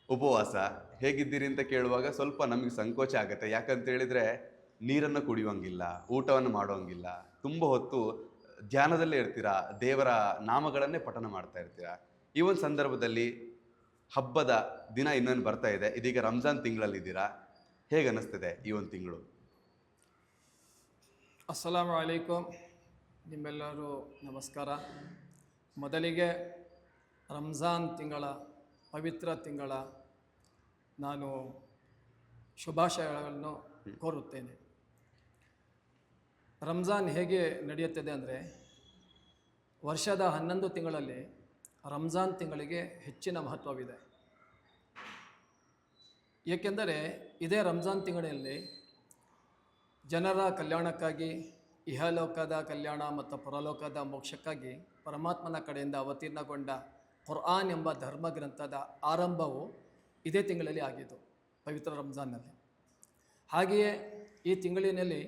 ಉಪವಾಸ ಹೇಗಿದ್ದೀರಿ ಅಂತ ಕೇಳುವಾಗ ಸ್ವಲ್ಪ ನಮಗೆ ಸಂಕೋಚ ಆಗುತ್ತೆ. ಯಾಕಂತ ಹೇಳಿದ್ರೆ ನೀರನ್ನು ಕುಡಿಯೋಂಗಿಲ್ಲ, ಊಟವನ್ನು ಮಾಡೋಂಗಿಲ್ಲ, ತುಂಬ ಹೊತ್ತು ಧ್ಯಾನದಲ್ಲೇ ಇರ್ತೀರಾ, ದೇವರ ನಾಮಗಳನ್ನೇ ಪಠನ ಮಾಡ್ತಾ ಇರ್ತೀರಾ. ಈ ಒಂದು ಸಂದರ್ಭದಲ್ಲಿ ಹಬ್ಬದ ದಿನ ಇನ್ನೊಂದು ಬರ್ತಾ ಇದೆ. ಇದೀಗ ರಂಜಾನ್ ತಿಂಗಳಲ್ಲಿದ್ದೀರಾ. ಹೇಗೆ ಅನ್ನಿಸ್ತಿದೆ ಈ ಒಂದು ತಿಂಗಳು? ಅಸ್ಸಲಾಮು ಅಲೈಕುಮ್. ನಿಮ್ಮೆಲ್ಲರೂ ನಮಸ್ಕಾರ. ಮೊದಲಿಗೆ ರಂಜಾನ್ ತಿಂಗಳ ಪವಿತ್ರ ತಿಂಗಳ ನಾನು ಶುಭಾಶಯಗಳನ್ನು ಕೋರುತ್ತೇನೆ. ರಂಜಾನ್ ಹೇಗೆ ನಡೆಯುತ್ತದೆ ಅಂದರೆ, ವರ್ಷದ 11 ತಿಂಗಳಲ್ಲಿ ರಂಜಾನ್ ತಿಂಗಳಿಗೆ ಹೆಚ್ಚಿನ ಮಹತ್ವವಿದೆ. ಏಕೆಂದರೆ ಇದೇ ರಂಜಾನ್ ತಿಂಗಳಲ್ಲಿ ಜನರ ಕಲ್ಯಾಣಕ್ಕಾಗಿ, ಇಹಲೋಕದ ಕಲ್ಯಾಣ ಮತ್ತು ಪರಲೋಕದ ಮೋಕ್ಷಕ್ಕಾಗಿ ಪರಮಾತ್ಮನ ಕಡೆಯಿಂದ ಅವತೀರ್ಣಗೊಂಡ ಕುರ್ಆನ್ ಎಂಬ ಧರ್ಮಗ್ರಂಥದ ಆರಂಭವು ಇದೇ ತಿಂಗಳಲ್ಲಿ ಆಗಿದ್ದು, ಪವಿತ್ರ ರಂಜಾನ್ನಲ್ಲಿ. ಹಾಗೆಯೇ ಈ ತಿಂಗಳಿನಲ್ಲಿ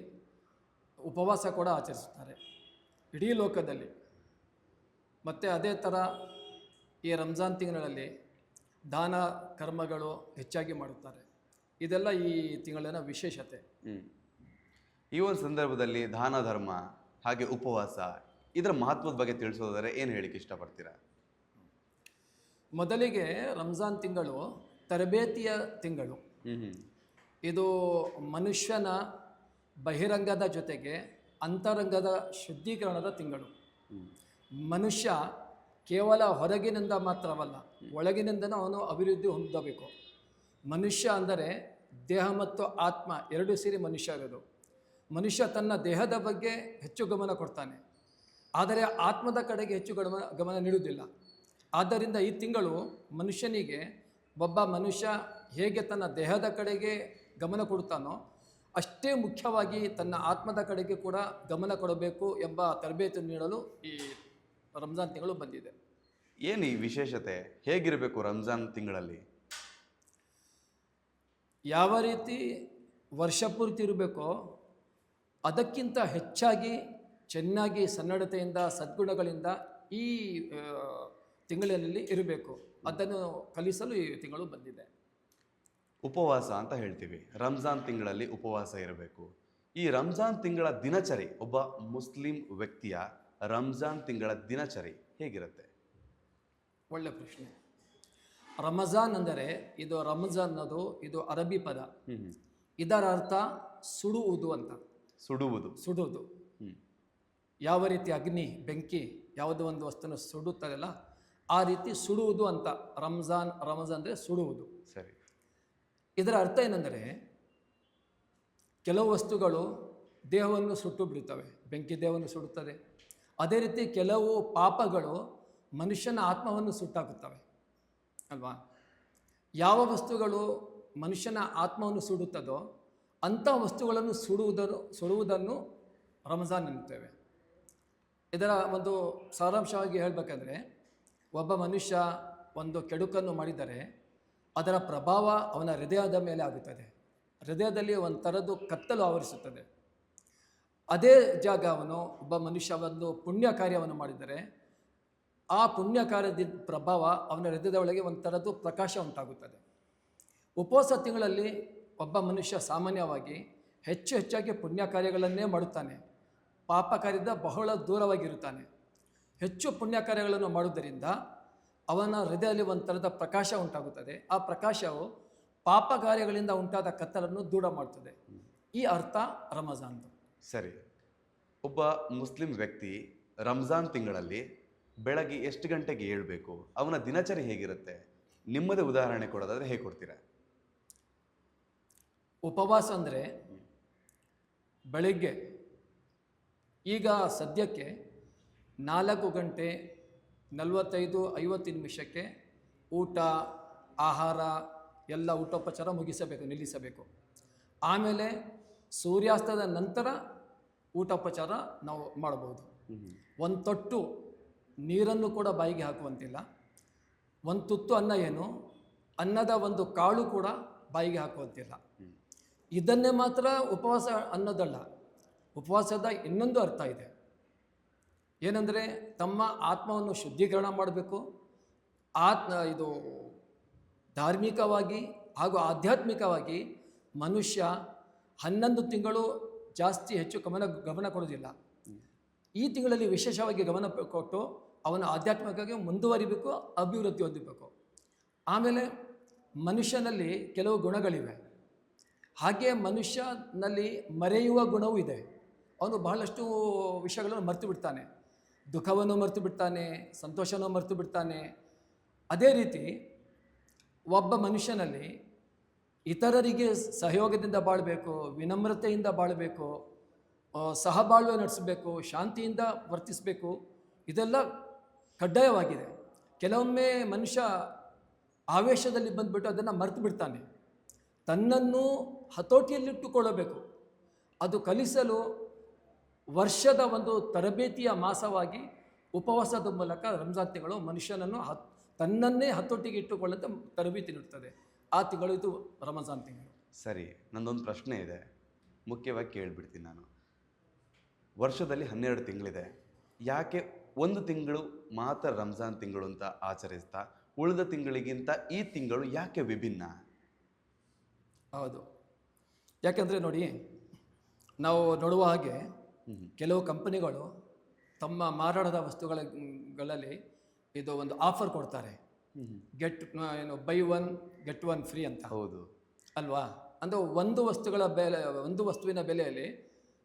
ಉಪವಾಸ ಕೂಡ ಆಚರಿಸುತ್ತಾರೆ ಇಡೀ ಲೋಕದಲ್ಲಿ. ಮತ್ತು ಅದೇ ಥರ ಈ ರಂಜಾನ್ ತಿಂಗಳಲ್ಲಿ ದಾನ ಕರ್ಮಗಳು ಹೆಚ್ಚಾಗಿ ಮಾಡುತ್ತಾರೆ. ಇದೆಲ್ಲ ಈ ತಿಂಗಳಿನ ವಿಶೇಷತೆ. ಈ ಒಂದು ಸಂದರ್ಭದಲ್ಲಿ ದಾನ ಧರ್ಮ ಹಾಗೆ ಉಪವಾಸ ಇದರ ಮಹತ್ವದ ಬಗ್ಗೆ ತಿಳಿಸೋದಾದರೆ ಏನು ಹೇಳಿಕ್ಕೆ ಇಷ್ಟಪಡ್ತೀರಾ? ಮೊದಲಿಗೆ ರಂಜಾನ್ ತಿಂಗಳು ತರಬೇತಿಯ ತಿಂಗಳು. ಇದು ಮನುಷ್ಯನ ಬಹಿರಂಗದ ಜೊತೆಗೆ ಅಂತರಂಗದ ಶುದ್ಧೀಕರಣದ ತಿಂಗಳು. ಮನುಷ್ಯ ಕೇವಲ ಹೊರಗಿನಿಂದ ಮಾತ್ರವಲ್ಲ, ಒಳಗಿನಿಂದನೂ ಅವನು ಅಭಿವೃದ್ಧಿ ಹೊಂದಬೇಕು. ಮನುಷ್ಯ ಅಂದರೆ ದೇಹ ಮತ್ತು ಆತ್ಮ ಎರಡೂ ಸೇರಿ ಮನುಷ್ಯ ಇರೋದು. ಮನುಷ್ಯ ತನ್ನ ದೇಹದ ಬಗ್ಗೆ ಹೆಚ್ಚು ಗಮನ ಕೊಡ್ತಾನೆ, ಆದರೆ ಆತ್ಮದ ಕಡೆಗೆ ಹೆಚ್ಚು ಗಮನ ನೀಡುವುದಿಲ್ಲ. ಆದ್ದರಿಂದ ಈ ತಿಂಗಳು ಮನುಷ್ಯನಿಗೆ, ಒಬ್ಬ ಮನುಷ್ಯ ಹೇಗೆ ತನ್ನ ದೇಹದ ಕಡೆಗೆ ಗಮನ ಕೊಡುತ್ತಾನೋ ಅಷ್ಟೇ ಮುಖ್ಯವಾಗಿ ತನ್ನ ಆತ್ಮದ ಕಡೆಗೆ ಕೂಡ ಗಮನ ಕೊಡಬೇಕು ಎಂಬ ತರಬೇತಿ ನೀಡಲು ಈ ರಂಜಾನ್ ತಿಂಗಳು ಬಂದಿದೆ. ಏನು ಈ ವಿಶೇಷತೆ? ಹೇಗಿರಬೇಕು ರಂಜಾನ್ ತಿಂಗಳಲ್ಲಿ? ಯಾವ ರೀತಿ ವರ್ಷ ಪೂರ್ತಿ ಇರಬೇಕೋ ಅದಕ್ಕಿಂತ ಹೆಚ್ಚಾಗಿ ಚೆನ್ನಾಗಿ ಸನ್ನಡತೆಯಿಂದ, ಸದ್ಗುಣಗಳಿಂದ ಈ ತಿಂಗಳಿನಲ್ಲಿ ಇರಬೇಕು. ಅದನ್ನು ಕಲಿಸಲು ಈ ತಿಂಗಳು ಬಂದಿದೆ. ಉಪವಾಸ ಅಂತ ಹೇಳ್ತೀವಿ. ರಂಜಾನ್ ತಿಂಗಳಲ್ಲಿ ಉಪವಾಸ ಇರಬೇಕು. ಈ ರಂಜಾನ್ ತಿಂಗಳ ದಿನಚರಿ, ಒಬ್ಬ ಮುಸ್ಲಿಂ ವ್ಯಕ್ತಿಯ ರಂಜಾನ್ ತಿಂಗಳ ದಿನಚರಿ ಹೇಗಿರುತ್ತೆ? ಒಳ್ಳೆ ಪ್ರಶ್ನೆ. ರಮಜಾನ್ ಅಂದರೆ, ಇದು ರಂಜಾನ್ ಅನ್ನೋದು ಇದು ಅರಬಿ ಪದ. ಇದರ ಅರ್ಥ ಸುಡುವುದು ಅಂತ. ಸುಡುವುದು. ಯಾವ ರೀತಿ ಅಗ್ನಿ, ಬೆಂಕಿ ಯಾವುದೋ ಒಂದು ವಸ್ತುವನ್ನು ಸುಡುತ್ತದಲ್ಲ, ಆ ರೀತಿ ಸುಡುವುದು ಅಂತ. ರಮಜಾನ್ ಅಂದರೆ ಸುಡುವುದು. ಸರಿ. ಇದರ ಅರ್ಥ ಏನೆಂದರೆ, ಕೆಲವು ವಸ್ತುಗಳು ದೇಹವನ್ನು ಸುಟ್ಟು ಬಿಡುತ್ತವೆ, ಬೆಂಕಿ ದೇಹವನ್ನು ಸುಡುತ್ತದೆ. ಅದೇ ರೀತಿ ಕೆಲವು ಪಾಪಗಳು ಮನುಷ್ಯನ ಆತ್ಮವನ್ನು ಸುಟ್ಟಾಕುತ್ತವೆ ಅಲ್ವಾ? ಯಾವ ವಸ್ತುಗಳು ಮನುಷ್ಯನ ಆತ್ಮವನ್ನು ಸುಡುತ್ತದೋ ಅಂಥ ವಸ್ತುಗಳನ್ನು ಸುಡುವುದನ್ನು ರಂಜಾನ್ ಎನ್ನುತ್ತೇವೆ. ಇದರ ಒಂದು ಸಾರಾಂಶವಾಗಿ ಹೇಳಬೇಕಂದ್ರೆ, ಒಬ್ಬ ಮನುಷ್ಯ ಒಂದು ಕೆಡುಕನ್ನು ಮಾಡಿದರೆ ಅದರ ಪ್ರಭಾವ ಅವನ ಹೃದಯದ ಮೇಲೆ ಆಗುತ್ತದೆ. ಹೃದಯದಲ್ಲಿ ಒಂದು ಥರದ್ದು ಕತ್ತಲು ಆವರಿಸುತ್ತದೆ. ಅದೇ ಜಾಗ ಒಬ್ಬ ಮನುಷ್ಯ ಒಂದು ಪುಣ್ಯ ಕಾರ್ಯವನ್ನು ಮಾಡಿದರೆ ಆ ಪುಣ್ಯ ಕಾರ್ಯದ ಪ್ರಭಾವ ಅವನ ಹೃದಯದ ಒಳಗೆ ಒಂದು ಥರದ್ದು ಪ್ರಕಾಶ ಉಂಟಾಗುತ್ತದೆ. ಉಪವಾಸ ತಿಂಗಳಲ್ಲಿ ಒಬ್ಬ ಮನುಷ್ಯ ಸಾಮಾನ್ಯವಾಗಿ ಹೆಚ್ಚಾಗಿ ಪುಣ್ಯ ಕಾರ್ಯಗಳನ್ನೇ ಮಾಡುತ್ತಾನೆ, ಪಾಪ ಕಾರ್ಯದ ಬಹಳ ದೂರವಾಗಿರುತ್ತಾನೆ. ಹೆಚ್ಚು ಪುಣ್ಯ ಕಾರ್ಯಗಳನ್ನು ಮಾಡುವುದರಿಂದ ಅವನ ಹೃದಯದಲ್ಲಿ ಒಂದು ಥರದ ಪ್ರಕಾಶ ಉಂಟಾಗುತ್ತದೆ. ಆ ಪ್ರಕಾಶವು ಪಾಪ ಕಾರ್ಯಗಳಿಂದ ಉಂಟಾದ ಕತ್ತಲನ್ನು ದೂರ ಮಾಡುತ್ತದೆ. ಈ ಅರ್ಥ ರಂಜಾನ್ದು. ಸರಿ. ಒಬ್ಬ ಮುಸ್ಲಿಂ ವ್ಯಕ್ತಿ ರಂಜಾನ್ ತಿಂಗಳಲ್ಲಿ ಬೆಳಗ್ಗೆ ಎಷ್ಟು ಗಂಟೆಗೆ ಏಳಬೇಕು? ಅವನ ದಿನಚರಿ ಹೇಗಿರುತ್ತೆ? ನಿಮ್ಮದೇ ಉದಾಹರಣೆ ಕೊಡೋದಾದ್ರೆ ಹೇಗೆ ಕೊಡ್ತೀರಾ? ಉಪವಾಸ ಅಂದರೆ ಬೆಳಿಗ್ಗೆ, ಈಗ ಸದ್ಯಕ್ಕೆ 4 ಗಂಟೆ 45-50 ನಿಮಿಷಕ್ಕೆ ಊಟ, ಆಹಾರ ಎಲ್ಲ ಊಟೋಪಚಾರ ನಿಲ್ಲಿಸಬೇಕು. ಆಮೇಲೆ ಸೂರ್ಯಾಸ್ತದ ನಂತರ ಊಟೋಪಚಾರ ನಾವು ಮಾಡಬಹುದು. ಒಂದು ತೊಟ್ಟು ನೀರನ್ನು ಕೂಡ ಬಾಯಿಗೆ ಹಾಕುವಂತಿಲ್ಲ. ಒಂದು ತುತ್ತು ಅನ್ನದ ಒಂದು ಕಾಳು ಕೂಡ ಬಾಯಿಗೆ ಹಾಕುವಂತಿಲ್ಲ. ಇದನ್ನೇ ಮಾತ್ರ ಉಪವಾಸ ಅನ್ನೋದಲ್ಲ, ಉಪವಾಸದ ಇನ್ನೊಂದು ಅರ್ಥ ಇದೆ. ಏನೆಂದರೆ, ತಮ್ಮ ಆತ್ಮವನ್ನು ಶುದ್ಧೀಕರಣ ಮಾಡಬೇಕು, ಧಾರ್ಮಿಕವಾಗಿ ಹಾಗೂ ಆಧ್ಯಾತ್ಮಿಕವಾಗಿ ಮನುಷ್ಯ 11 ತಿಂಗಳು ಜಾಸ್ತಿ ಹೆಚ್ಚು ಗಮನ ಕೊಡೋದಿಲ್ಲ. ಈ ತಿಂಗಳಲ್ಲಿ ವಿಶೇಷವಾಗಿ ಗಮನ ಕೊಟ್ಟು ಅವನು ಆಧ್ಯಾತ್ಮಿಕವಾಗಿ ಮುಂದುವರಿಬೇಕು, ಅಭಿವೃದ್ಧಿ ಹೊಂದಬೇಕು. ಆಮೇಲೆ ಮನುಷ್ಯನಲ್ಲಿ ಕೆಲವು ಗುಣಗಳಿವೆ. ಹಾಗೆ ಮನುಷ್ಯನಲ್ಲಿ ಮರೆಯುವ ಗುಣವೂ ಇದೆ. ಅವನು ಬಹಳಷ್ಟು ವಿಷಯಗಳನ್ನು ಮರೆತು ಬಿಡ್ತಾನೆ. ದುಃಖವನ್ನು ಮರೆತು ಬಿಡ್ತಾನೆ, ಸಂತೋಷವನ್ನು ಮರೆತು ಬಿಡ್ತಾನೆ. ಅದೇ ರೀತಿ ಒಬ್ಬ ಮನುಷ್ಯನಲ್ಲಿ ಇತರರಿಗೆ ಸಹಯೋಗದಿಂದ ಬಾಳಬೇಕು, ವಿನಮ್ರತೆಯಿಂದ ಬಾಳಬೇಕು, ಸಹಬಾಳ್ವೆ ನಡೆಸಬೇಕು, ಶಾಂತಿಯಿಂದ ವರ್ತಿಸಬೇಕು. ಇದೆಲ್ಲ ಕಡ್ಡಾಯವಾಗಿದೆ. ಕೆಲವೊಮ್ಮೆ ಮನುಷ್ಯ ಆವೇಶದಲ್ಲಿ ಬಂದುಬಿಟ್ಟು ಅದನ್ನು ಮರೆತು ಬಿಡ್ತಾನೆ. ತನ್ನನ್ನು ಹತೋಟಿಯಲ್ಲಿಟ್ಟುಕೊಳ್ಳಬೇಕು. ಅದು ಕಲಿಸಲು ವರ್ಷದ ಒಂದು ತರಬೇತಿಯ ಮಾಸವಾಗಿ ಉಪವಾಸದ ಮೂಲಕ ರಂಜಾನ್ ತಿಂಗಳು ಮನುಷ್ಯನನ್ನು ತನ್ನನ್ನೇ ಹತೋಟಿಗೆ ಇಟ್ಟುಕೊಳ್ಳುವಂತೆ ತರಬೇತಿ ನೀಡುತ್ತದೆ. ಆ ತಿಂಗಳು ಇದು ರಂಜಾನ್ ತಿಂಗಳು. ಸರಿ, ನನ್ನೊಂದು ಪ್ರಶ್ನೆ ಇದೆ, ಮುಖ್ಯವಾಗಿ ಕೇಳಿಬಿಡ್ತೀನಿ ನಾನು. ವರ್ಷದಲ್ಲಿ 12 ತಿಂಗಳಿದೆ, ಯಾಕೆ ಒಂದು ತಿಂಗಳು ಮಾತ್ರ ರಂಜಾನ್ ತಿಂಗಳು ಅಂತ ಆಚರಿಸ್ತಾ ಉಳಿದ ತಿಂಗಳಿಗಿಂತ ಈ ತಿಂಗಳು ಯಾಕೆ ವಿಭಿನ್ನ? ಹೌದು, ಯಾಕೆಂದರೆ ನೋಡಿ, ನಾವು ನೋಡುವ ಹಾಗೆ ಕೆಲವು ಕಂಪನಿಗಳು ತಮ್ಮ ಮಾರಾಟದ ವಸ್ತುಗಳಲ್ಲಿ ಇದು ಒಂದು ಆಫರ್ ಕೊಡ್ತಾರೆ, ಬೈ 1 get 1 ಫ್ರೀ ಅಂತ. ಹೌದು ಅಲ್ವಾ? ಅಂದರೆ ಒಂದು ವಸ್ತುವಿನ ಬೆಲೆಯಲ್ಲಿ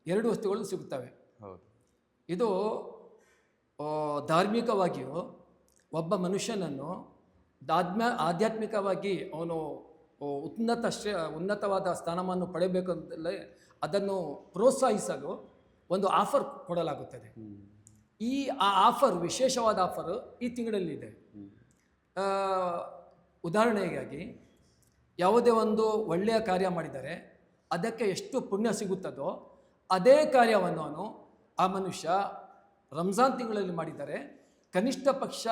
2 ವಸ್ತುಗಳು ಸಿಗುತ್ತವೆ. ಹೌದು. ಇದು ಧಾರ್ಮಿಕವಾಗಿಯೂ ಒಬ್ಬ ಮನುಷ್ಯನನ್ನು ಆಧ್ಯಾತ್ಮಿಕವಾಗಿ ಅವನು ಉನ್ನತವಾದ ಸ್ಥಾನಮಾನ ಪಡೆಯಬೇಕು ಅಂತಲೇ ಅದನ್ನು ಪ್ರೋತ್ಸಾಹಿಸಲು ಒಂದು ಆಫರ್ ಕೊಡಲಾಗುತ್ತದೆ. ಆ ಆಫರ್ ವಿಶೇಷವಾದ ಆಫರ್ ಈ ತಿಂಗಳಲ್ಲಿದೆ. ಉದಾಹರಣೆಗಾಗಿ ಯಾವುದೇ ಒಂದು ಒಳ್ಳೆಯ ಕಾರ್ಯ ಮಾಡಿದರೆ ಅದಕ್ಕೆ ಎಷ್ಟು ಪುಣ್ಯ ಸಿಗುತ್ತದೋ ಅದೇ ಕಾರ್ಯವನ್ನು ಆ ಮನುಷ್ಯ ರಂಜಾನ್ ತಿಂಗಳಲ್ಲಿ ಮಾಡಿದರೆ ಕನಿಷ್ಠ ಪಕ್ಷ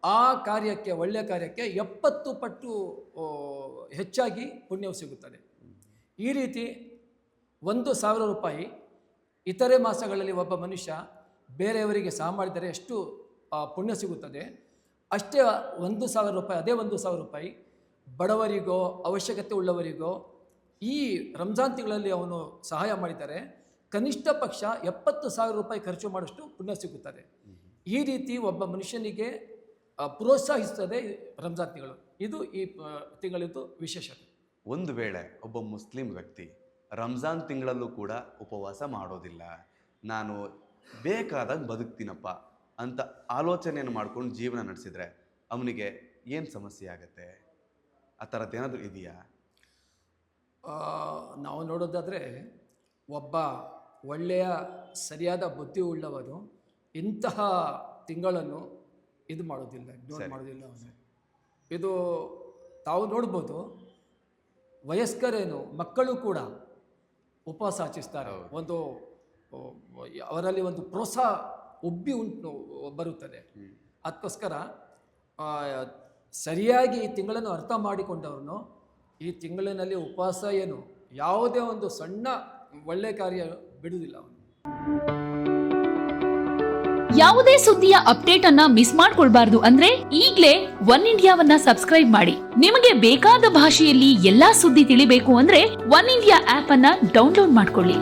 ಆ ಕಾರ್ಯಕ್ಕೆ, ಒಳ್ಳೆಯ ಕಾರ್ಯಕ್ಕೆ 70 ಪಟ್ಟು ಹೆಚ್ಚಾಗಿ ಪುಣ್ಯವು ಸಿಗುತ್ತದೆ. ಈ ರೀತಿ 1,000 ರೂಪಾಯಿ ಇತರೆ ಮಾಸಗಳಲ್ಲಿ ಒಬ್ಬ ಮನುಷ್ಯ ಬೇರೆಯವರಿಗೆ ಸಹ ಮಾಡಿದರೆ ಎಷ್ಟು ಪುಣ್ಯ ಸಿಗುತ್ತದೆ, ಅಷ್ಟೇ 1,000 ರೂಪಾಯಿ, ಅದೇ 1,000 ರೂಪಾಯಿ ಬಡವರಿಗೋ ಅವಶ್ಯಕತೆ ಉಳ್ಳವರಿಗೋ ಈ ರಂಜಾನ್ ತಿಂಗಳಲ್ಲಿ ಅವನು ಸಹಾಯ ಮಾಡಿದರೆ ಕನಿಷ್ಠ ಪಕ್ಷ 70,000 ರೂಪಾಯಿ ಖರ್ಚು ಮಾಡುವಷ್ಟು ಪುಣ್ಯ ಸಿಗುತ್ತದೆ. ಈ ರೀತಿ ಒಬ್ಬ ಮನುಷ್ಯನಿಗೆ ಪ್ರೋತ್ಸಾಹಿಸುತ್ತದೆ ರಂಜಾನ್ ತಿಂಗಳು. ಇದು ಈ ತಿಂಗಳಿದ್ದು ವಿಶೇಷತೆ. ಒಂದು ವೇಳೆ ಒಬ್ಬ ಮುಸ್ಲಿಂ ವ್ಯಕ್ತಿ ರಂಜಾನ್ ತಿಂಗಳಲ್ಲೂ ಕೂಡ ಉಪವಾಸ ಮಾಡೋದಿಲ್ಲ, ನಾನು ಬೇಕಾದಾಗ ಬದುಕ್ತೀನಪ್ಪ ಅಂತ ಆಲೋಚನೆಯನ್ನು ಮಾಡ್ಕೊಂಡು ಜೀವನ ನಡೆಸಿದರೆ ಅವನಿಗೆ ಏನು ಸಮಸ್ಯೆ ಆಗುತ್ತೆ? ಆ ಥರದ್ದೇನಾದರೂ ಇದೆಯಾ? ನಾವು ನೋಡೋದಾದರೆ ಒಬ್ಬ ಒಳ್ಳೆಯ ಸರಿಯಾದ ಬುದ್ಧಿ ಉಳ್ಳವನು ಇಂತಹ ತಿಂಗಳನ್ನು ಇದು ಮಾಡೋದಿಲ್ಲ, ಇಗ್ನೋರ್ ಮಾಡೋದಿಲ್ಲ. ಇದು ತಾವು ನೋಡ್ಬೋದು, ವಯಸ್ಕರೇನು ಮಕ್ಕಳು ಕೂಡ ಉಪವಾಸ ಆಚರಿಸ್ತಾರೆ. ಒಂದು ಅವರಲ್ಲಿ ಒಂದು ಪ್ರೋತ್ಸಾಹ ಬರುತ್ತದೆ. ಅದಕ್ಕೋಸ್ಕರ ಸರಿಯಾಗಿ ಈ ತಿಂಗಳನ್ನು ಅರ್ಥ ಮಾಡಿಕೊಂಡವನು ಈ ತಿಂಗಳಿನಲ್ಲಿ ಉಪವಾಸ ಏನು ಯಾವುದೇ ಒಂದು ಸಣ್ಣ ಒಳ್ಳೆ ಕಾರ್ಯ ಬಿಡುವುದಿಲ್ಲ ಅವನು. ಯಾವುದೇ ಸುದ್ದಿಯ ಅಪ್ಡೇಟ್ ಅನ್ನ ಮಿಸ್ ಮಾಡ್ಕೊಳ್ಬಾರ್ದು ಅಂದ್ರೆ ಈಗ್ಲೇ ಒನ್ ಇಂಡಿಯಾವನ್ನ ಸಬ್ಸ್ಕ್ರೈಬ್ ಮಾಡಿ. ನಿಮಗೆ ಬೇಕಾದ ಭಾಷೆಯಲ್ಲಿ ಎಲ್ಲಾ ಸುದ್ದಿ ತಿಳಿಬೇಕು ಅಂದ್ರೆ ಒನ್ ಇಂಡಿಯಾ ಆಪ್ ಅನ್ನ ಡೌನ್ಲೋಡ್ ಮಾಡ್ಕೊಳ್ಳಿ.